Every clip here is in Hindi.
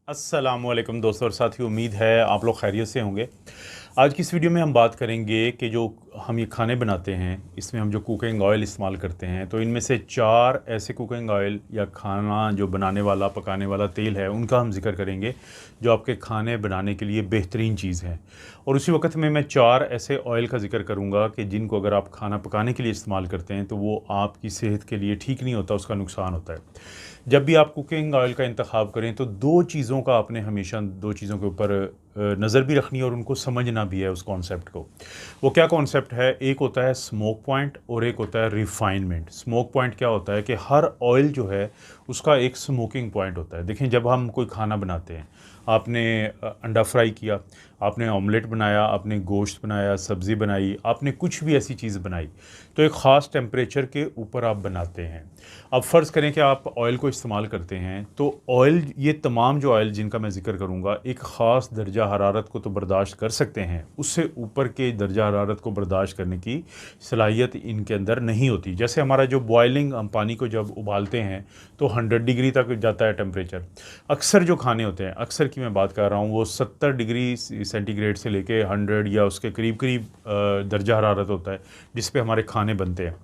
अस्सलामुअलैकुम दोस्तों और साथियों, उम्मीद है आप लोग खैरियत से होंगे। आज की इस वीडियो में हम बात करेंगे कि जो हम ये खाने बनाते हैं इसमें हम जो कुकिंग ऑयल इस्तेमाल करते हैं, तो इनमें से 4 ऐसे कुकिंग ऑयल या खाना जो बनाने वाला पकाने वाला तेल है उनका हम जिक्र करेंगे जो आपके खाने बनाने के लिए बेहतरीन चीज़ है। और उसी वक्त में मैं 4 ऐसे ऑयल का जिक्र करूँगा कि जिनको अगर आप खाना पकाने के लिए इस्तेमाल करते हैं तो वो आपकी सेहत के लिए ठीक नहीं होता, उसका नुकसान होता है। जब भी आप कुकिंग ऑयल का इंतखाब करें तो 2 चीज़ों का आपने हमेशा 2 चीज़ों के ऊपर नज़र भी रखनी है और उनको समझना भी है उस कॉन्सेप्ट को। वो क्या कॉन्सेप्ट है? एक होता है स्मोक पॉइंट और एक होता है रिफाइनमेंट। स्मोक पॉइंट क्या होता है कि हर ऑयल जो है उसका एक स्मोकिंग पॉइंट होता है। देखें, जब हम कोई खाना बनाते हैं, आपने अंडा फ्राई किया, आपने ऑमलेट बनाया, आपने गोश्त बनाया, सब्ज़ी बनाई, आपने कुछ भी ऐसी चीज़ बनाई, तो एक ख़ास टेम्परेचर के ऊपर आप बनाते हैं। अब फ़र्ज़ करें कि आप ऑयल को इस्तेमाल करते हैं, तो ऑयल, ये तमाम जो ऑयल जिनका मैं ज़िक्र करूँगा, एक ख़ास दर्जा हरारत को तो बर्दाश्त कर सकते हैं, उससे ऊपर के दर्जा हरारत को बर्दाश्त करने की सलाहियत इनके अंदर नहीं होती। जैसे हमारा जो बॉयलिंग, हम पानी को जब उबालते हैं तो 100 डिग्री तक जाता है टेम्परेचर। अक्सर जो खाने होते हैं, अक्सर की मैं बात कर रहा हूँ, वो 70 डिग्री सेंटीग्रेड से लेके 100 या उसके करीब करीब दर्जा हरारत होता है जिस पे हमारे खाने बनते हैं।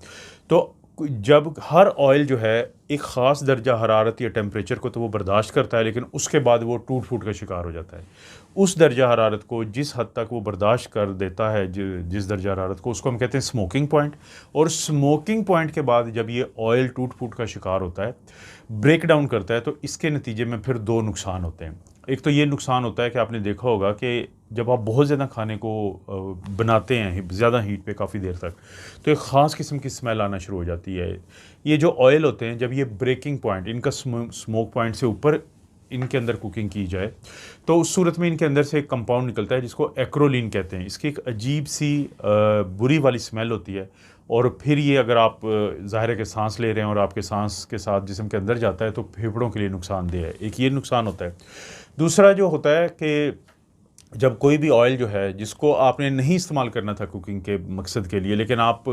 तो जब हर ऑयल जो है एक ख़ास दर्जा हरारत या टेम्परेचर को तो वो बर्दाश्त करता है, लेकिन उसके बाद वो टूट फूट का शिकार हो जाता है। उस दर्जा हरारत को जिस हद तक वो बर्दाश्त कर देता है, जिस दर्जा हरारत को, उसको हम कहते हैं स्मोकिंग पॉइंट। और स्मोकिंग पॉइंट के बाद जब ये ऑयल टूट फूट का शिकार होता है, ब्रेक डाउन करता है, तो इसके नतीजे में फिर 2 नुकसान होते हैं। एक तो ये नुकसान होता है कि आपने देखा होगा कि जब आप बहुत ज़्यादा खाने को बनाते हैं ज़्यादा हीट पे काफ़ी देर तक, तो एक ख़ास किस्म की स्मेल आना शुरू हो जाती है। ये जो ऑयल होते हैं, जब ये ब्रेकिंग पॉइंट, इनका स्मोक पॉइंट से ऊपर इनके अंदर कुकिंग की जाए, तो उस सूरत में इनके अंदर से एक कंपाउंड निकलता है जिसको एक्रोलीन कहते हैं। इसकी एक अजीब सी बुरी वाली स्मेल होती है। और फिर ये अगर आप ज़ाहिर है कि सांस ले रहे हैं और आपके सांस के साथ जिस्म के अंदर जाता है, तो फेफड़ों के लिए नुकसानदेह है। एक ये नुकसान होता है। दूसरा जो होता है कि जब कोई भी ऑयल जो है जिसको आपने नहीं इस्तेमाल करना था कुकिंग के मकसद के लिए, लेकिन आप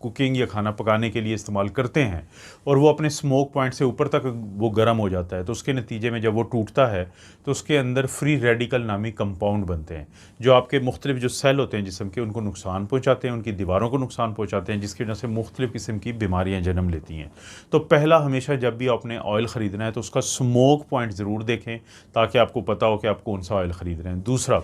कुकिंग या खाना पकाने के लिए इस्तेमाल करते हैं, और वो अपने स्मोक पॉइंट से ऊपर तक वो गर्म हो जाता है, तो उसके नतीजे में जब वो टूटता है तो उसके अंदर फ्री रेडिकल नामी कंपाउंड बनते हैं जो आपके मुख्तलिफ जो सेल होते हैं जिस्म के, उनको नुकसान पहुँचाते हैं, उनकी दीवारों को नुकसान पहुँचाते हैं, जिसकी वजह से मुख्तलिफ किस्म की बीमारियाँ जन्म लेती हैं। तो पहला, हमेशा जब भी आपने ऑयल ख़रीदना है तो उसका स्मोक पॉइंट ज़रूर देखें ताकि आपको पता हो कि आप कौन सा ऑयल ख़रीद रहे हैं। दूसरा,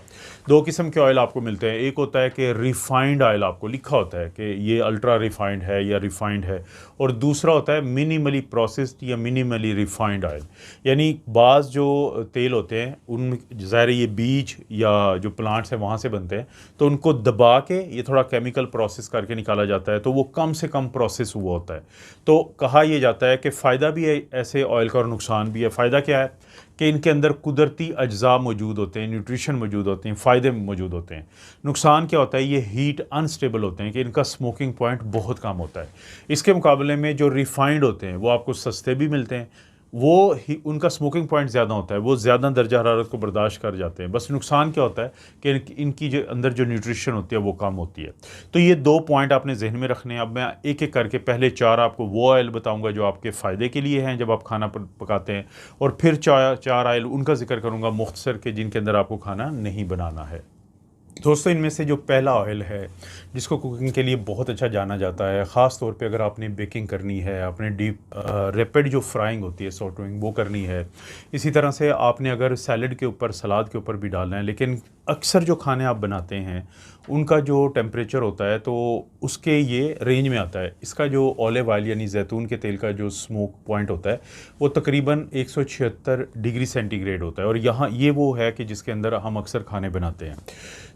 2 किस्म के ऑयल आपको मिलते हैं। एक होता है कि रिफाइंड ऑयल, आपको लिखा होता है कि ये अल्ट्रा रिफाइंड है या रिफाइंड है। और दूसरा होता है मिनिमली प्रोसेस्ड या मिनिमली रिफाइंड ऑयल। यानी बाज़ जो तेल होते हैं उनमें ज़ाहिर ये बीज या जो प्लांट्स हैं वहाँ से बनते हैं, तो उनको दबा के ये थोड़ा केमिकल प्रोसेस करके निकाला जाता है, तो वो कम से कम प्रोसेस हुआ होता है। तो कहा यह जाता है कि फ़ायदा भी है ऐसे ऑयल का और नुकसान भी है। फ़ायदा क्या है कि इनके अंदर कुदरती अज्जा मौजूद होते हैं, न्यूट्रिशन मौजूद होते हैं, फ़ायदे मौजूद होते हैं। नुकसान क्या होता है? ये हीट अनस्टेबल होते हैं कि इनका स्मोकिंग पॉइंट बहुत कम होता है। इसके मुकाबले में जो रिफाइंड होते हैं वो आपको सस्ते भी मिलते हैं, वो ही उनका स्मोकिंग पॉइंट ज़्यादा होता है, वो ज़्यादा दर्जा हरारत को बर्दाश्त कर जाते हैं। बस नुकसान क्या होता है कि इनकी जो अंदर जो न्यूट्रिशन होती है वो कम होती है। तो ये 2 पॉइंट आपने जहन में रखने हैं। अब मैं एक एक करके पहले 4 आपको वो ऑयल बताऊंगा जो आपके फ़ायदे के लिए हैं जब आप खाना पकाते हैं, और फिर 4 ऑयल उनका जिक्र करूँगा मुख्तसर के जिनके अंदर आपको खाना नहीं बनाना है। दोस्तों, इनमें से जो पहला ऑयल है जिसको कुकिंग के लिए बहुत अच्छा जाना जाता है, ख़ास तौर पे अगर आपने बेकिंग करनी है, आपने डीप रैपिड जो फ्राइंग होती है, सॉटरिंग, वो करनी है, इसी तरह से आपने अगर सैलड के ऊपर, सलाद के ऊपर भी डालना है, लेकिन अक्सर जो खाने आप बनाते हैं उनका जो टेम्परेचर होता है तो उसके ये रेंज में आता है। इसका जो ऑलिव ऑयल यानी जैतून के तेल का जो स्मोक पॉइंट होता है वो तकरीबन 176 डिग्री सेंटीग्रेड होता है, और यहाँ ये वो है कि जिसके अंदर हम अक्सर खाने बनाते हैं।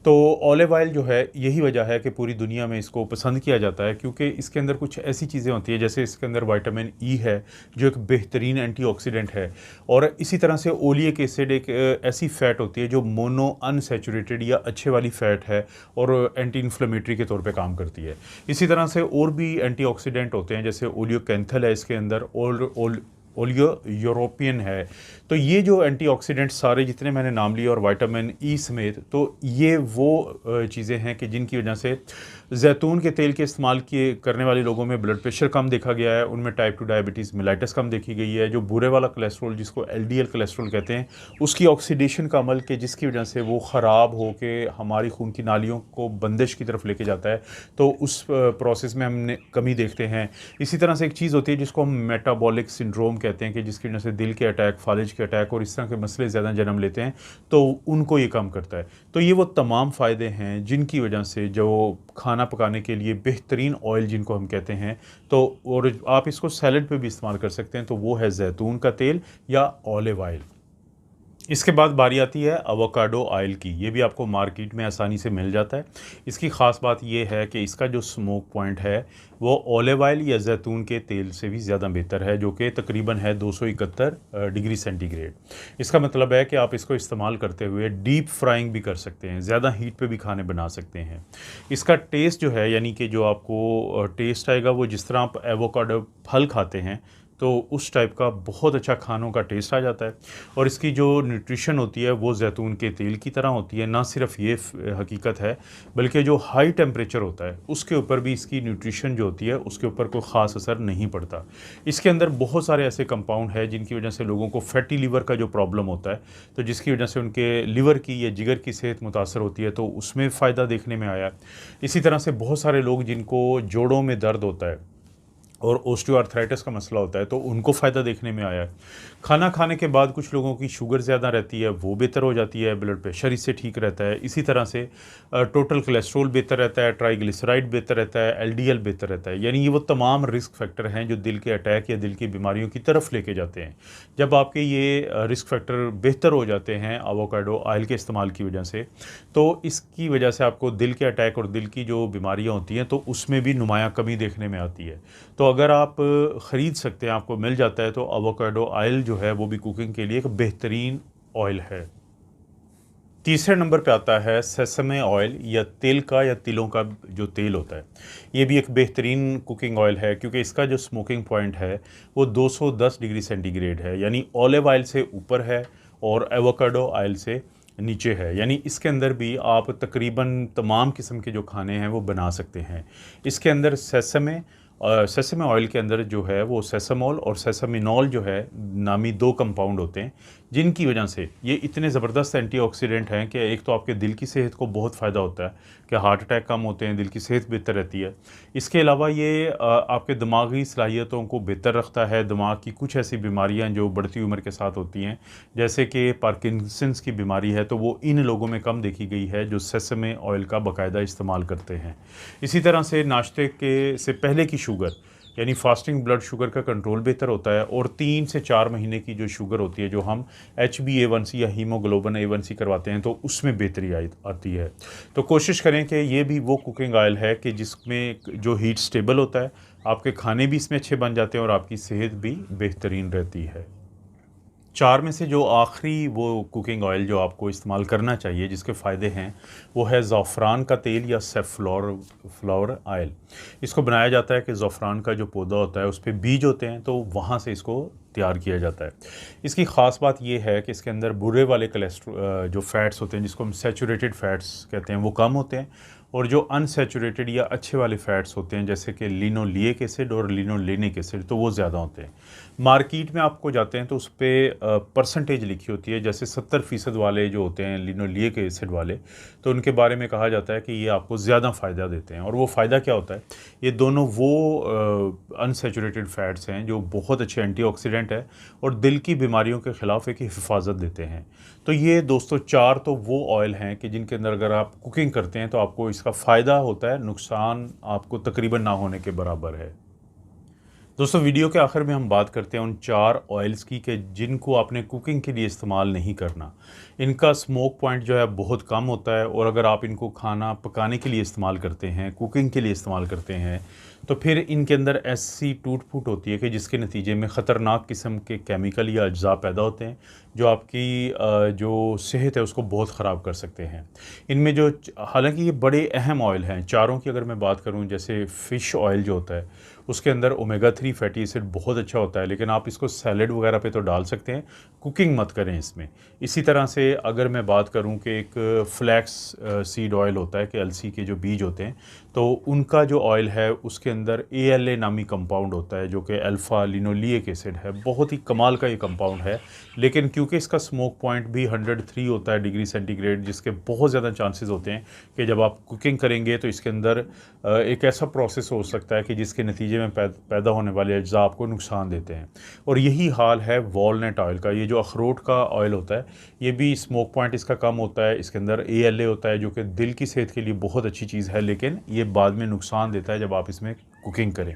तो ऑलिव ऑयल जो है, यही वजह है कि पूरी दुनिया में इसको पसंद किया जाता है, क्योंकि इसके अंदर कुछ ऐसी चीज़ें होती हैं, जैसे इसके अंदर विटामिन ई है जो एक बेहतरीन एंटीऑक्सीडेंट है, और इसी तरह से ओलिक एसिड एक ऐसी फ़ैट होती है जो मोनो अनसैचुरेटेड या अच्छे वाली फ़ैट है और एंटी इन्फ्लेमेटरी के तौर पे काम करती है। इसी तरह से और भी एंटीऑक्सीडेंट होते हैं, जैसे ओलियोकैंथल है इसके अंदर, और ओलियो यूरोपियन है। तो ये जो एंटीऑक्सीडेंट सारे जितने मैंने नाम लिए और विटामिन ई समेत, तो ये वो चीज़ें हैं कि जिनकी वजह से जैतून के तेल के इस्तेमाल किए करने वाले लोगों में ब्लड प्रेशर कम देखा गया है, उनमें टाइप 2 डायबिटीज़ मेलाइटस कम देखी गई है। जो बुरे वाला कोलेस्ट्रॉल जिसको एलडीएल कोलेस्ट्रॉल कहते हैं, उसकी ऑक्सीडेशन का अमल के जिसकी वजह से वो ख़राब हो के हमारी खून की नालियों को बंदिश की तरफ लेके जाता है, तो उस प्रोसेस में हमने कमी देखते हैं। इसी तरह से एक चीज़ होती है जिसको हम मेटाबॉलिक सिंड्रोम कहते हैं कि जिसकी वजह से दिल के अटैक, फालिज के अटैक और इस तरह के मसले ज़्यादा जन्म लेते हैं, तो उनको ये कम करता है। तो ये वो तमाम फ़ायदे हैं जिनकी वजह से जो खाना पकाने के लिए बेहतरीन ऑयल जिनको हम कहते हैं, तो और आप इसको सैलड पे भी इस्तेमाल कर सकते हैं, तो वो है जैतून का तेल या ऑलिव ऑयल। इसके बाद बारी आती है एवोकाडो ऑयल की। ये भी आपको मार्केट में आसानी से मिल जाता है। इसकी ख़ास बात ये है कि इसका जो स्मोक पॉइंट है वो ऑलिव ऑयल या जैतून के तेल से भी ज़्यादा बेहतर है, जो कि तकरीबन है 271 डिग्री सेंटीग्रेड। इसका मतलब है कि आप इसको इस्तेमाल करते हुए डीप फ्राइंग भी कर सकते हैं, ज़्यादा हीट पे भी खाने बना सकते हैं। इसका टेस्ट जो है, यानी कि जो आपको टेस्ट आएगा वो जिस तरह आप एवोकाडो फल खाते हैं तो उस टाइप का बहुत अच्छा खानों का टेस्ट आ जाता है। और इसकी जो न्यूट्रिशन होती है वो जैतून के तेल की तरह होती है। ना सिर्फ ये हकीकत है, बल्कि जो हाई टेम्परेचर होता है उसके ऊपर भी इसकी न्यूट्रिशन जो होती है उसके ऊपर कोई ख़ास असर नहीं पड़ता। इसके अंदर बहुत सारे ऐसे कंपाउंड हैं जिनकी वजह से लोगों को फैटी लीवर का जो प्रॉब्लम होता है, तो जिसकी वजह से उनके लीवर की या जिगर की सेहत मुतासर होती है, तो उसमें फ़ायदा देखने में आया। इसी तरह से बहुत सारे लोग जिनको जोड़ों में दर्द होता है और ओस्टियोआर्थराइटिस का मसला होता है, तो उनको फ़ायदा देखने में आया है। खाना खाने के बाद कुछ लोगों की शुगर ज़्यादा रहती है, वो बेहतर हो जाती है, ब्लड प्रेशर इससे ठीक रहता है। इसी तरह से टोटल कोलेस्ट्रॉल बेहतर रहता है, ट्राइग्लिसराइड बेहतर रहता है, एलडीएल बेहतर रहता है। यानी ये वो तमाम रिस्क फैक्टर हैं जो दिल के अटैक या दिल की बीमारियों की तरफ लेके जाते हैं। जब आपके ये रिस्क फैक्टर बेहतर हो जाते हैं एवोकाडो ऑयल के इस्तेमाल की वजह से, तो इसकी वजह से आपको दिल के अटैक और दिल की जो बीमारियाँ होती हैं, तो उसमें भी नुमायाँ कमी देखने में आती है। तो अगर आप ख़रीद सकते हैं, आपको मिल जाता है, तो एवोकाडो ऑयल जो है वो भी कुकिंग के लिए एक बेहतरीन ऑयल है। तीसरे नंबर पे आता है सेसमे ऑयल या तिल का या तिलों का जो तेल होता है। ये भी एक बेहतरीन कुकिंग ऑयल है क्योंकि इसका जो स्मोकिंग पॉइंट है वो 210 डिग्री सेंटीग्रेड है, यानी ऑलिव ऑयल से ऊपर है और एवोकाडो ऑयल से नीचे है। यानी इसके अंदर भी आप तकरीबन तमाम किस्म के जो खाने हैं वो बना सकते हैं। इसके अंदर सेसमे ऑयल के अंदर जो है वो सेसमोल और सेसमिनॉल जो है नामी दो कंपाउंड होते हैं, जिनकी वजह से ये इतने ज़बरदस्त एंटीऑक्सीडेंट हैं कि एक तो आपके दिल की सेहत को बहुत फ़ायदा होता है कि हार्ट अटैक कम होते हैं, दिल की सेहत बेहतर रहती है। इसके अलावा ये आपके दिमागी सलाहियतों को बेहतर रखता है। दिमाग की कुछ ऐसी बीमारियां जो बढ़ती उम्र के साथ होती हैं, जैसे कि पार्किंसंस की बीमारी है, तो वो इन लोगों में कम देखी गई है जो सेसमे ऑयल का बाकायदा इस्तेमाल करते हैं। इसी तरह से नाश्ते के से पहले की शुगर यानी फास्टिंग ब्लड शुगर का कंट्रोल बेहतर होता है और 3 से 4 महीने की जो शुगर होती है, जो हम HbA1c या हीमोग्लोबिन A1c करवाते हैं, तो उसमें बेहतरी आती है। तो कोशिश करें कि ये भी वो कुकिंग ऑयल है कि जिसमें जो हीट स्टेबल होता है, आपके खाने भी इसमें अच्छे बन जाते हैं और आपकी सेहत भी बेहतरीन रहती है। 4 में से जो आखिरी वो कुकिंग ऑयल जो आपको इस्तेमाल करना चाहिए जिसके फ़ायदे हैं, वो है ज़ाफ़रान का तेल या सैफ़्लॉवर ऑयल। इसको बनाया जाता है कि ज़ाफ़रान का जो पौधा होता है उस पे बीज होते हैं, तो वहाँ से इसको तैयार किया जाता है। इसकी ख़ास बात ये है कि इसके अंदर बुरे वाले जो फ़ैट्स होते हैं, जिसको हम सैचुरेटेड फ़ैट्स कहते हैं, वो कम होते हैं, और जो अनसैचुरेटेड या अच्छे वाले फ़ैट्स होते हैं जैसे कि लिनोलिक एसिड और लिनोलेनिक एसिड, तो वो ज़्यादा होते हैं। मार्केट में आपको जाते हैं तो उस पर परसेंटेज लिखी होती है, जैसे 70% वाले जो होते हैं लिनोलिक एसिड वाले, तो उनके बारे में कहा जाता है कि ये आपको ज़्यादा फ़ायदा देते हैं। और वो फ़ायदा क्या होता है, ये दोनों वो अनसैचुरेटेड फ़ैट्स हैं जो बहुत अच्छे एंटीऑक्सीडेंट है और दिल की बीमारियों के ख़िलाफ़ एक हिफाजत देते हैं। तो ये दोस्तों 4 तो वो ऑयल हैं कि जिनके अंदर अगर आप कुकिंग करते हैं तो आपको इसका फ़ायदा होता है, नुकसान आपको तकरीबन ना होने के बराबर है। दोस्तों वीडियो के आखिर में हम बात करते हैं उन 4 ऑयल्स की कि जिनको आपने कुकिंग के लिए इस्तेमाल नहीं करना। इनका स्मोक पॉइंट जो है बहुत कम होता है और अगर आप इनको खाना पकाने के लिए इस्तेमाल करते हैं, कुकिंग के लिए इस्तेमाल करते हैं, तो फिर इनके अंदर ऐसी टूट फूट होती है कि जिसके नतीजे में ख़तरनाक किस्म के केमिकल या अज्जा पैदा होते हैं जो आपकी जो सेहत है उसको बहुत ख़राब कर सकते हैं। इनमें जो हालांकि ये बड़े अहम ऑयल हैं चारों की, अगर मैं बात करूं जैसे फ़िश ऑयल जो होता है उसके अंदर ओमेगा 3 फैटी एसिड बहुत अच्छा होता है, लेकिन आप इसको सैलड वगैरह पे तो डाल सकते हैं, कुकिंग मत करें इसमें। इसी तरह से अगर मैं बात करूं कि एक फ्लैक्स सीड ऑयल होता है कि अलसी के जो बीज होते हैं, तो उनका जो ऑयल है उसके अंदर ALA नामी कंपाउंड होता है जो कि अल्फ़ा लिनोलिक एसिड है। बहुत ही कमाल का ये कंपाउंड है, लेकिन क्योंकि इसका स्मोक पॉइंट भी 103 होता है डिग्री सेंटीग्रेड, जिसके बहुत ज़्यादा चांसेस होते हैं कि जब आप कुकिंग करेंगे तो इसके अंदर एक ऐसा प्रोसेस हो सकता है कि जिसके नतीजे में पैदा होने वाले अज्जा आपको नुकसान देते हैं। और यही हाल है वॉलनट ऑयल का। ये जो अखरोट का ऑयल होता है ये भी स्मोक पॉइंट इसका कम होता है, इसके अंदर ALA होता है जो कि दिल की सेहत के लिए बहुत अच्छी चीज़ है, लेकिन ये बाद में नुकसान देता है जब आप इसमें कुकिंग करें।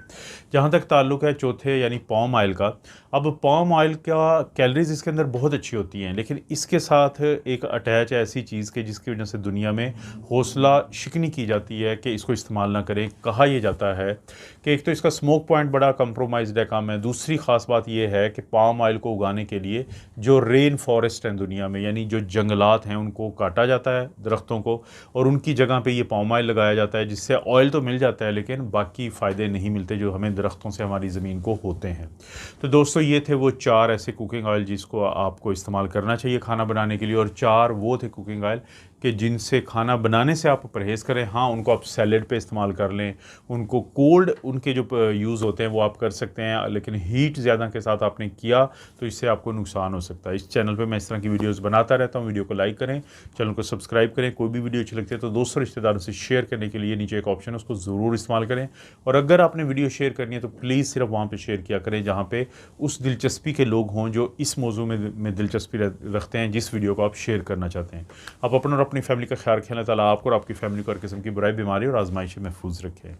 जहाँ तक ताल्लुक़ है चौथे यानी पाम ऑयल का, अब पाम ऑयल का कैलोरीज इसके अंदर बहुत अच्छी होती हैं, लेकिन इसके साथ एक अटैच है ऐसी चीज़ के जिसकी वजह से दुनिया में हौसला शिकनी की जाती है कि इसको इस्तेमाल ना करें। कहा यह जाता है कि एक तो इसका स्मोक पॉइंट बड़ा कंप्रोमाइज्ड है, कम है। दूसरी ख़ास बात यह है कि पाम ऑयल को उगाने के लिए जो रेन फॉरेस्ट हैं दुनिया में, यानी जो जंगलात हैं, उनको काटा जाता है दरख्तों को, और उनकी जगह पे ये पाम ऑयल लगाया जाता है, जिससे ऑयल तो मिल जाता है लेकिन बाकी फ़ायदे नहीं मिलते जो हमें दरख्तों से हमारी ज़मीन को होते हैं। तो दोस्तों ये थे वो 4 ऐसे कुकिंग ऑयल जिसको आपको इस्तेमाल करना चाहिए खाना बनाने के लिए, और 4 वो थे कुकिंग ऑयल कि जिनसे खाना बनाने से आप परहेज़ करें। हाँ, उनको आप सैलेड पे इस्तेमाल कर लें, उनको कोल्ड उनके जो यूज़ होते हैं वो आप कर सकते हैं, लेकिन हीट ज़्यादा के साथ आपने किया तो इससे आपको नुकसान हो सकता है। इस चैनल पे मैं इस तरह की वीडियोस बनाता रहता हूँ। वीडियो को लाइक करें, चैनल को सब्सक्राइब करें। कोई भी वीडियो अच्छी लगती है तो दोस्तों रिश्तेदारों से शेयर करने के लिए नीचे एक ऑप्शन है, उसको ज़रूर इस्तेमाल करें। और अगर आपने वीडियो शेयर करनी है तो प्लीज़ सिर्फ वहाँ पर शेयर किया करें जहाँ पर उस दिलचस्पी के लोग हों जो इस मौजू में दिलचस्पी रखते हैं जिस वीडियो को आप शेयर करना चाहते हैं। आप अपना और अपनी फैमिली का ख्याल रखें। अल्लाह ताला आपको और आपकी फैमिली को हर किस्म की बुराई, बीमारी और आजमाइश से महफूज रखें।